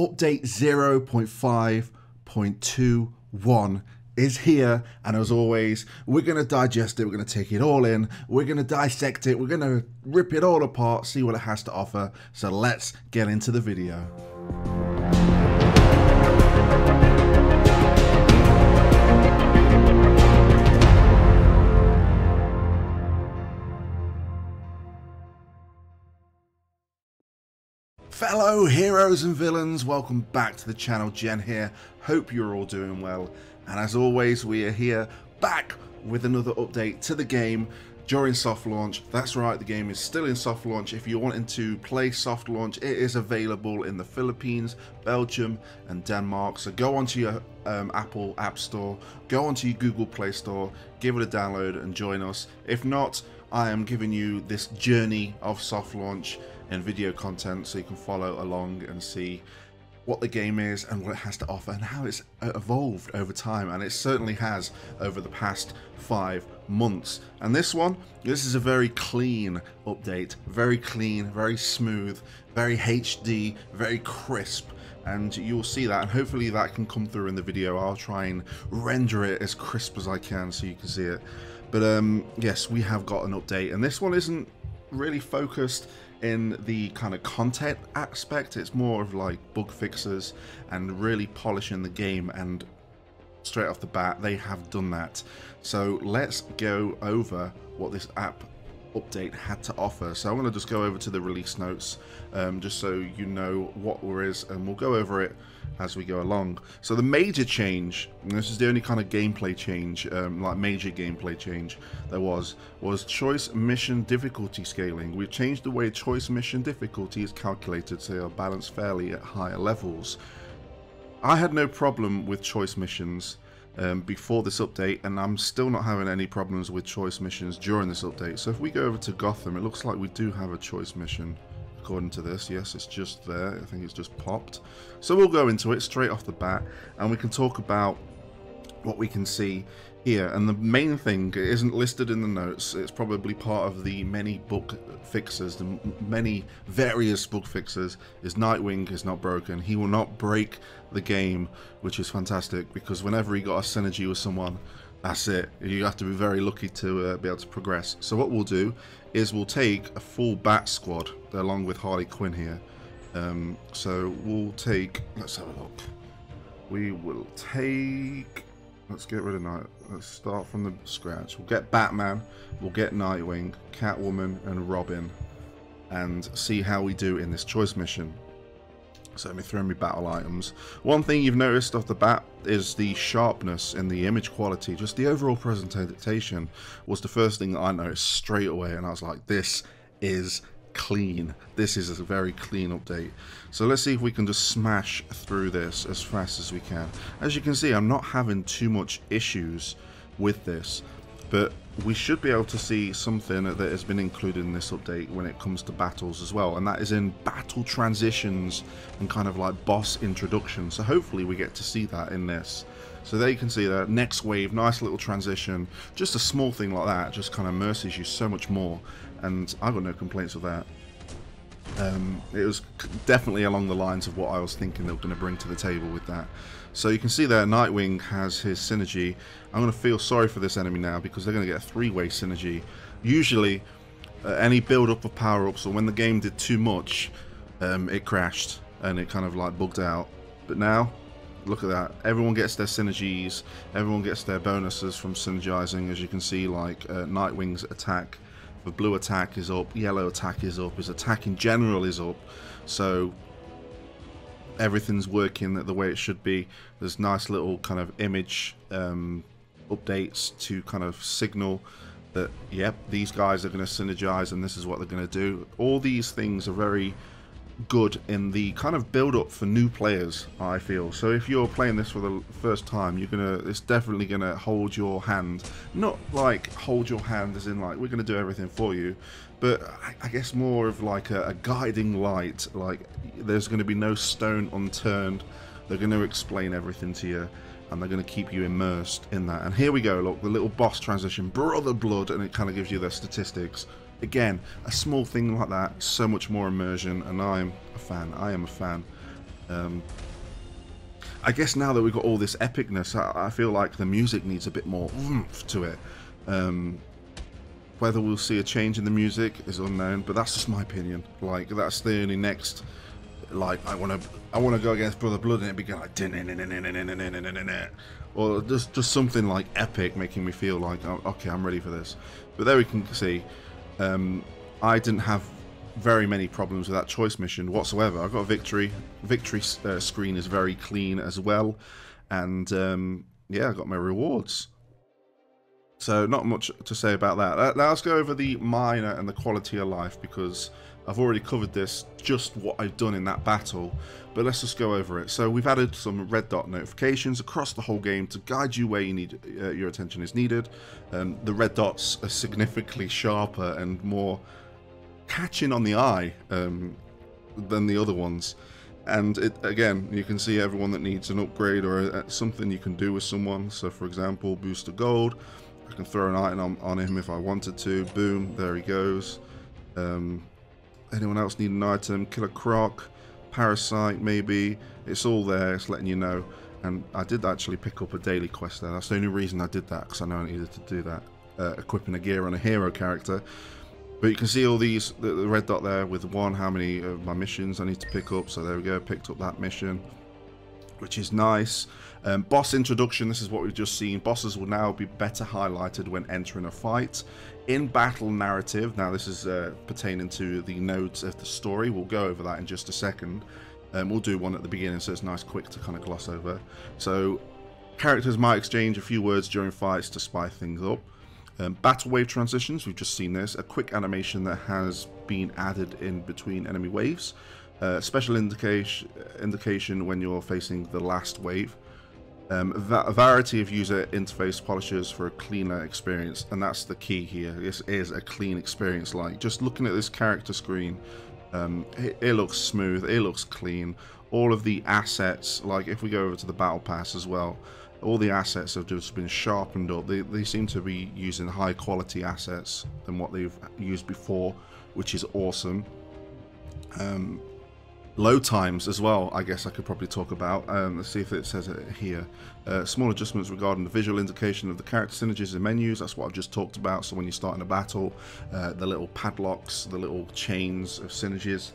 Update 0.5.21 is here, and as always, we're going to digest it, we're going to take it all in, we're going to dissect it, we're going to rip it all apart, see what it has to offer. So let's get into the video. Fellow heroes and villains, welcome back to the channel. Jen here. Hope you're all doing well. And as always, we are here back with another update to the game during soft launch. That's right, the game is still in soft launch. If you're wanting to play soft launch, it is available in the Philippines, Belgium and Denmark. So go onto your Apple App Store, go onto your Google Play Store, give it a download and join us. If not, I am giving you this journey of soft launch and video content so you can follow along and see what the game is and what it has to offer and how it's evolved over time, and it certainly has over the past 5 months. And this is a very clean update, very clean, very smooth, very HD, very crisp, and you'll see that, and hopefully that can come through in the video. I'll try and render it as crisp as I can so you can see it. But yes, we have got an update, and this one isn't really focused in the kind of content aspect. It's more of like bug fixes and really polishing the game, and straight off the bat they have done that. So let's go over what this app update had to offer. So I'm going to just go over to the release notes just so you know what there is, and we'll go over it as we go along. So the major change, and this is the only kind of gameplay change, like major gameplay change there was choice mission difficulty scaling. We've changed the way choice mission difficulty is calculated so they are balanced fairly at higher levels. I had no problem with choice missions before this update, and I'm still not having any problems with choice missions during this update. So if we go over to Gotham, it looks like we do have a choice mission. According to this, yes, it's just there. I think it's just popped. So we'll go into it straight off the bat, and we can talk about what we can see here. And the main thing isn't listed in the notes. It's probably part of the many bug fixes, the many various bug fixes, is Nightwing is not broken. He will not break the game, which is fantastic, because whenever he got a synergy with someone, that's it. You have to be very lucky to be able to progress. So what we'll do is we'll take a full bat squad along with Harley Quinn here. So we'll take, let's have a look. We will take, let's get rid of Night. Let's start from the scratch. We'll get Batman, we'll get Nightwing, Catwoman and Robin, and see how we do in this choice mission. So let me throw my battle items. One thing you've noticed off the bat is the sharpness in the image quality. Just the overall presentation was the first thing that I noticed straight away, and I was like, this is clean. This is a very clean update. So let's see if we can just smash through this as fast as we can. As you can see, I'm not having too much issues with this, but we should be able to see something that has been included in this update when it comes to battles as well, and that is in battle transitions and kind of like boss introduction. So hopefully we get to see that in this. So there you can see that next wave, nice little transition, just a small thing like that just kind of immerses you so much more, and I got no complaints with that. It was definitely along the lines of what I was thinking they were going to bring to the table with that. So you can see there Nightwing has his synergy. I'm going to feel sorry for this enemy now because they're going to get a 3-way synergy. Usually any build up of power-ups, or when the game did too much, it crashed and it kind of like bugged out. But now look at that, everyone gets their synergies, everyone gets their bonuses from synergizing. As you can see, like Nightwing's attack, the blue attack is up, yellow attack is up, his attack in general is up, so everything's working the way it should be. There's nice little kind of image updates to kind of signal that, yep, these guys are going to synergize and this is what they're going to do. All these things are very good in the kind of build up for new players, I feel. So if you're playing this for the first time, it's definitely gonna hold your hand. Not like hold your hand as in like we're gonna do everything for you, but I guess more of like a guiding light. Like there's gonna be no stone unturned. They're gonna explain everything to you, and they're going to keep you immersed in that. And here we go, look, the little boss transition, Brother Blood, and it kind of gives you their statistics. Again, a small thing like that, so much more immersion, and I'm a fan. I am a fan. I guess now that we've got all this epicness, I feel like the music needs a bit more oomph to it. Whether we'll see a change in the music is unknown, but that's just my opinion. Like, that's the only next, like, I want to go against Brother Blood and it'd be going like, or just something like epic, making me feel like, oh, okay, I'm ready for this. But there we can see, I didn't have very many problems with that choice mission whatsoever. I got a victory. Victory screen is very clean as well, and yeah, I got my rewards. So not much to say about that. Now let's go over the minor and the quality of life, because I've already covered this, just what I've done in that battle, but let's just go over it. So we've added some red dot notifications across the whole game to guide you where you need your attention is needed. The red dots are significantly sharper and more catching on the eye than the other ones, and again, you can see everyone that needs an upgrade or something you can do with someone. So for example, booster gold, I can throw an item on him if I wanted to. Boom, there he goes. Anyone else need an item? Killer Croc, Parasite maybe. It's all there, it's letting you know. And I did actually pick up a daily quest there. That's the only reason I did that, because I know I needed to do that. Equipping a gear on a hero character. But you can see all these, the red dot there with one, how many of my missions I need to pick up. So there we go, picked up that mission, which is nice. Boss introduction, this is what we've just seen. Bosses will now be better highlighted when entering a fight. In battle narrative, now this is pertaining to the nodes of the story. We'll go over that in just a second. We'll do one at the beginning, so it's nice quick to kind of gloss over. So characters might exchange a few words during fights to spice things up. Battle wave transitions, we've just seen this, a quick animation that has been added in between enemy waves. Special indication when you're facing the last wave. A variety of user interface polishes for a cleaner experience, and that's the key here. This is a clean experience. Like, just looking at this character screen, it looks smooth, it looks clean. All of the assets, like if we go over to the battle pass as well, all the assets have just been sharpened up. They seem to be using high quality assets than what they've used before, which is awesome. Load times as well, I guess I could probably talk about. Let's see if it says it here. Small adjustments regarding the visual indication of the character synergies and menus. That's what I've just talked about. So when you start in a battle, the little padlocks, the little chains of synergies,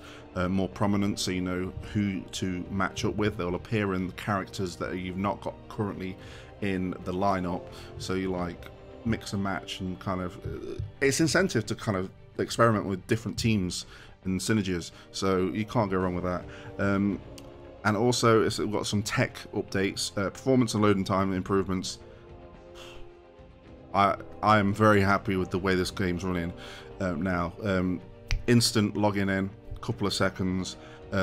more prominent, so you know who to match up with. They'll appear in the characters that you've not got currently in the lineup. So you like mix and match, and kind of it's incentive to kind of experiment with different teams and synergies, so you can't go wrong with that. And also it's got some tech updates, performance and loading time improvements. I am very happy with the way this game's running now. Instant logging in, couple of seconds.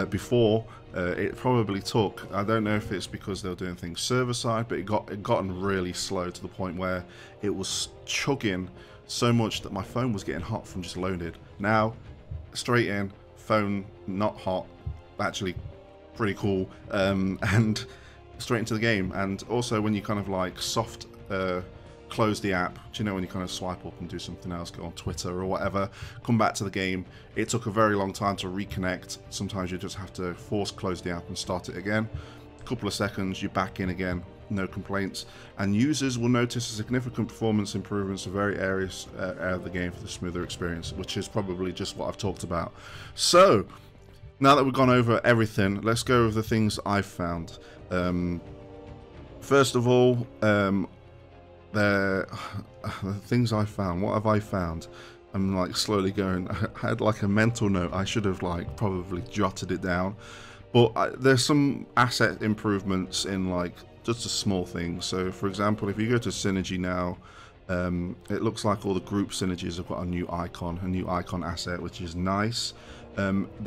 Before it probably took, I don't know if it's because they were doing things server side, but it gotten really slow to the point where it was chugging so much that my phone was getting hot from just loaded. Now straight in, phone not hot, actually pretty cool, and straight into the game. And also when you kind of like soft close the app, do you know when you kind of swipe up and do something else, go on Twitter or whatever, come back to the game, it took a very long time to reconnect. Sometimes you just have to force close the app and start it again. A couple of seconds, you're back in again, no complaints. And users will notice a significant performance improvements in various areas of the game for the smoother experience, which is probably just what I've talked about. So now that we've gone over everything, let's go over the things I've found. First of all, the things I found. What have I found? I'm like slowly going. I had like a mental note. I should have like probably jotted it down. But there's some asset improvements in like just a small thing. So for example, if you go to Synergy now, it looks like all the group synergies have got a new icon asset, which is nice.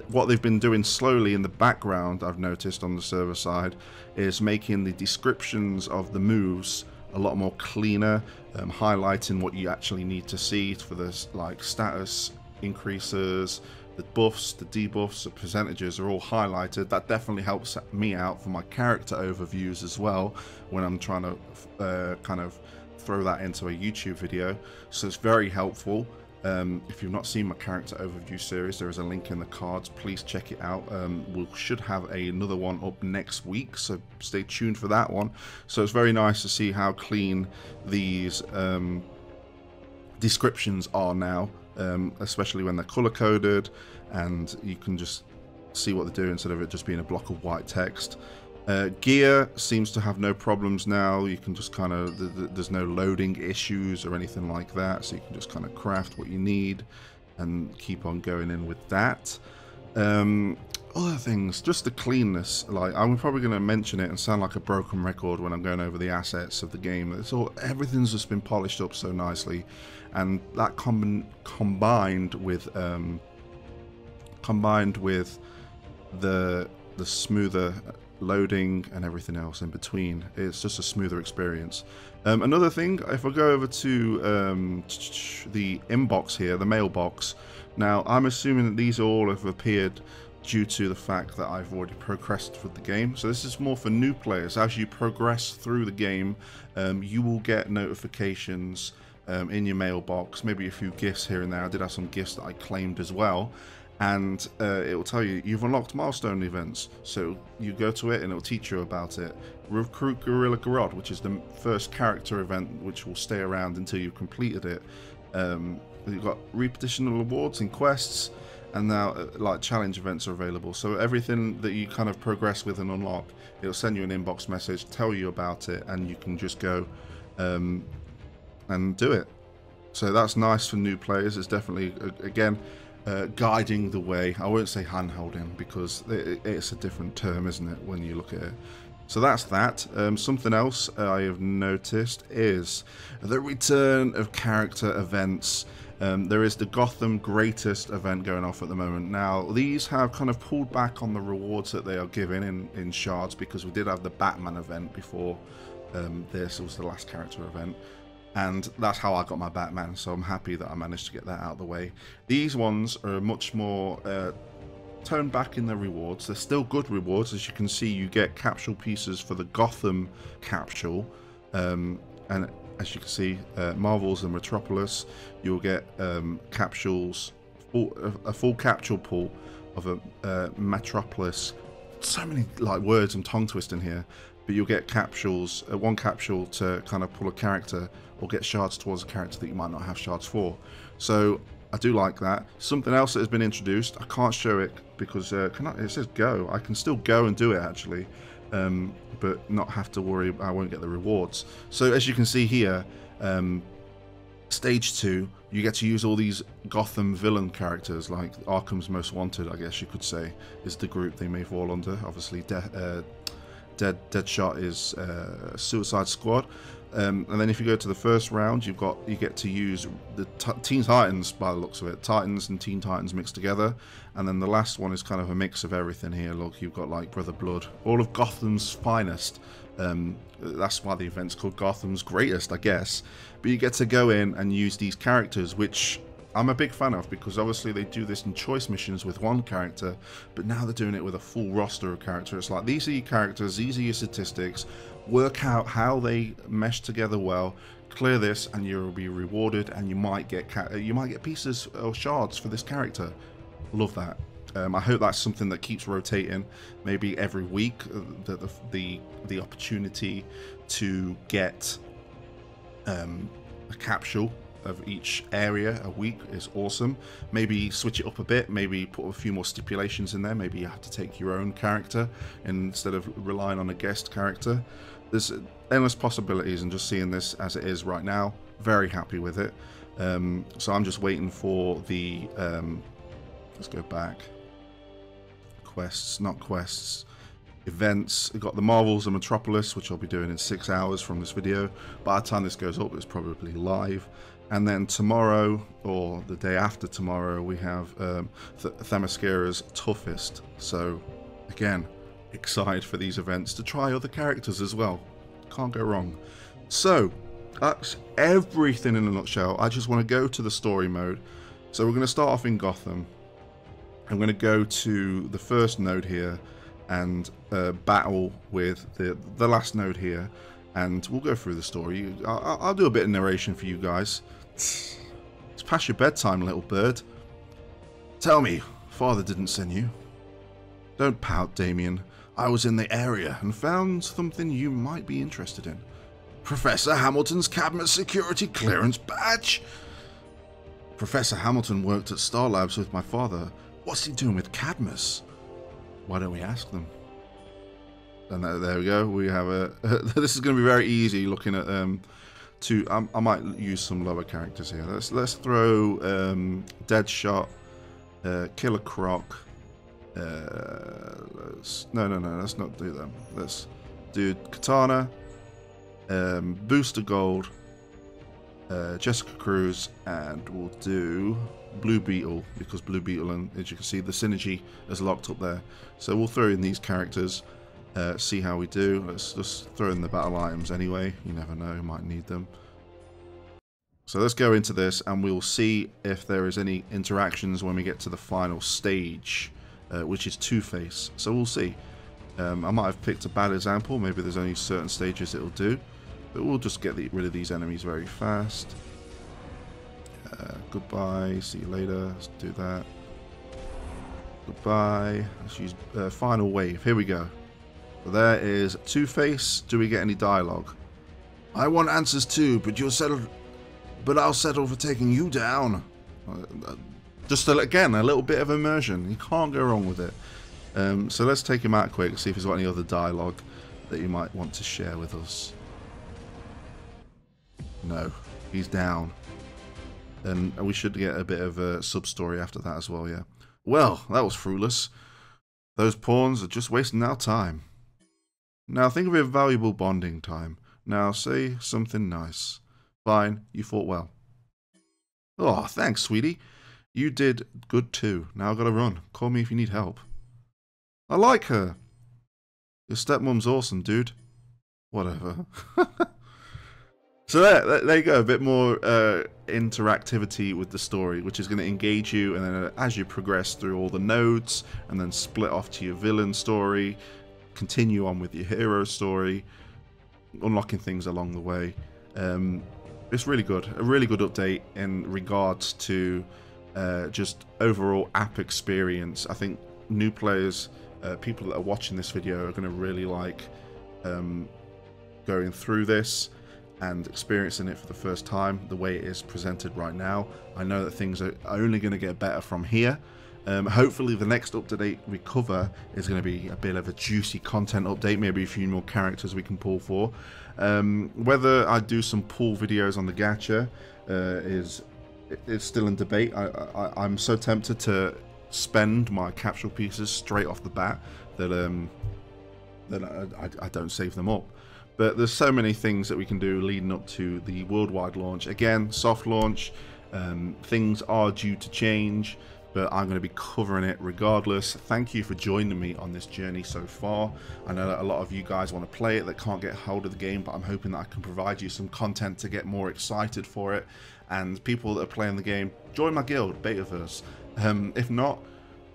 What they've been doing slowly in the background, I've noticed on the server side, is making the descriptions of the moves a lot more cleaner, highlighting what you actually need to see for this, like status increases, the buffs, the debuffs, the percentages are all highlighted. That definitely helps me out for my character overviews as well when I'm trying to kind of throw that into a YouTube video. So it's very helpful. If you've not seen my character overview series, there is a link in the cards. Please check it out. We should have another one up next week, so stay tuned for that one. So it's very nice to see how clean these descriptions are now, especially when they're color coded and you can just see what they're doing instead of it just being a block of white text. Gear seems to have no problems now. You can just kind of, there's no loading issues or anything like that, so you can just kind of craft what you need and keep on going in with that. Other things, just the cleanness. Like, I'm probably going to mention it and sound like a broken record when I'm going over the assets of the game. It's all, everything's just been polished up so nicely, and that combined with the smoother loading and everything else in between, it's just a smoother experience. Another thing, if I go over to the inbox here, the mailbox, now I'm assuming that these all have appeared due to the fact that I've already progressed with the game. So this is more for new players. As you progress through the game, you will get notifications in your mailbox, maybe a few gifts here and there. I did have some gifts that I claimed as well. And it will tell you you've unlocked milestone events, so you go to it and it will teach you about it. Recruit Gorilla Garrod, which is the first character event which will stay around until you've completed it. You've got repetitional awards and quests, and now like challenge events are available. So everything that you kind of progress with and unlock, it'll send you an inbox message, tell you about it, and you can just go and do it. So that's nice for new players. It's definitely, again, guiding the way. I won't say hand-holding because it's a different term, isn't it, when you look at it. So that's that. Something else I have noticed is the return of character events. There is the Gotham Greatest event going off at the moment. Now, these have kind of pulled back on the rewards that they are giving in shards, because we did have the Batman event before this. It was the last character event. And that's how I got my Batman, so I'm happy that I managed to get that out of the way. These ones are much more toned back in their rewards. They're still good rewards. As you can see, you get capsule pieces for the Gotham capsule. And as you can see, Marvels and Metropolis, you'll get capsules, a full capsule pool of a Metropolis. So many like words, I'm tongue twisting here. But you'll get capsules, one capsule to kind of pull a character, or get shards towards a character that you might not have shards for. So I do like that. Something else that has been introduced, I can't show it because it says go. I can still go and do it actually, but not have to worry, I won't get the rewards. So as you can see here, stage 2, you get to use all these Gotham villain characters, like Arkham's Most Wanted, I guess you could say, is the group they may fall under. Obviously, Deadshot is Suicide Squad, and then if you go to the first round, you get to use the Teen Titans by the looks of it, Titans and Teen Titans mixed together, and then the last one is kind of a mix of everything here. Look, you've got like Brother Blood, all of Gotham's finest. That's why the event's called Gotham's Greatest, I guess. But you get to go in and use these characters, which I'm a big fan of, because obviously they do this in choice missions with one character, but now they're doing it with a full roster of characters. It's like, these are your characters, these are your statistics, work out how they mesh together well, clear this, and you'll be rewarded, and you might get pieces or shards for this character. Love that. I hope that's something that keeps rotating, maybe every week, the opportunity to get a capsule of each area a week is awesome. Maybe switch it up a bit, maybe put a few more stipulations in there. Maybe you have to take your own character instead of relying on a guest character. There's endless possibilities, and just seeing this as it is right now, very happy with it. So I'm just waiting for the let's go back, quests, not quests, events. We've got the Marvels and Metropolis, which I'll be doing in 6 hours from this video. By the time this goes up, it's probably live. And then tomorrow, or the day after tomorrow, we have Themyscira's Toughest. So again, excited for these events to try other characters as well. Can't go wrong. So that's everything in a nutshell. I just want to go to the story mode. So we're going to start off in Gotham. I'm going to go to the first node here and battle with the last node here, and we'll go through the story. I'll do a bit of narration for you guys. It's past your bedtime, little bird. Tell me, Father didn't send you. Don't pout, Damien. I was in the area and found something you might be interested in. Professor Hamilton's cabinet security clearance badge? Professor Hamilton worked at Star Labs with my father. What's he doing with Cadmus? Why don't we ask them? And there we go. We have a... this is going to be very easy looking at... I might use some lower characters here. Let's throw Deadshot, Killer Croc. No, let's not do them. Let's do Katana, Booster Gold, Jessica Cruz, and we'll do Blue Beetle, because Blue Beetle, and as you can see, the synergy is locked up there. So we'll throw in these characters, see how we do. Let's just throw in the battle items anyway. You never know, you might need them. So let's go into this and we'll see if there is any interactions when we get to the final stage, which is Two-Face. So we'll see. I might have picked a bad example. Maybe there's only certain stages it'll do. But we'll just get rid of these enemies very fast. Goodbye. See you later. Let's do that. Goodbye. Let's use final wave. Here we go. So there is Two-Face. Do we get any dialogue? I want answers too, but I'll settle for taking you down. Just again, a little bit of immersion. You can't go wrong with it. So let's take him out quick, see if he's got any other dialogue that you might want to share with us. No, he's down. And we should get a bit of a sub-story after that as well, yeah. Well, that was fruitless. Those pawns are just wasting our time. Now think of a valuable bonding time. Now say something nice. Fine, you fought well. Oh, thanks, sweetie. You did good too. Now I've got to run. Call me if you need help. I like her. Your stepmom's awesome, dude. Whatever. So there you go. A bit more interactivity with the story, which is going to engage you, and then as you progress through all the nodes, and then split off to your villain story, continue on with your hero story, unlocking things along the way. It's really good. A really good update in regards to just overall app experience. I think new players, people that are watching this video, are going to really like going through this and experiencing it for the first time the way it is presented right now. I know that things are only going to get better from here. Hopefully the next update we cover is going to be a bit of a juicy content update, maybe a few more characters we can pull for. Whether I do some pull videos on the gacha is still in debate. I'm so tempted to spend my capsule pieces straight off the bat that I don't save them up. But there's so many things that we can do leading up to the worldwide launch. Again, soft launch. Things are due to change, but I'm going to be covering it regardless. Thank you for joining me on this journey so far. I know that a lot of you guys want to play it that can't get hold of the game, but I'm hoping that I can provide you some content to get more excited for it. And people that are playing the game, join my guild, Betaverse. If not,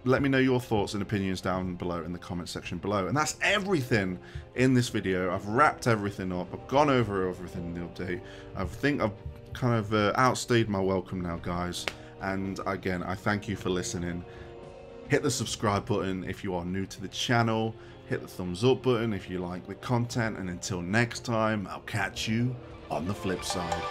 let me know your thoughts and opinions down below in the comment section below. And that's everything in this video. I've wrapped everything up. I've gone over everything in the update. I think I've kind of outstayed my welcome now, guys. And again, I thank you for listening. Hit the subscribe button if you are new to the channel. Hit the thumbs up button if you like the content. And until next time, I'll catch you on the flip side.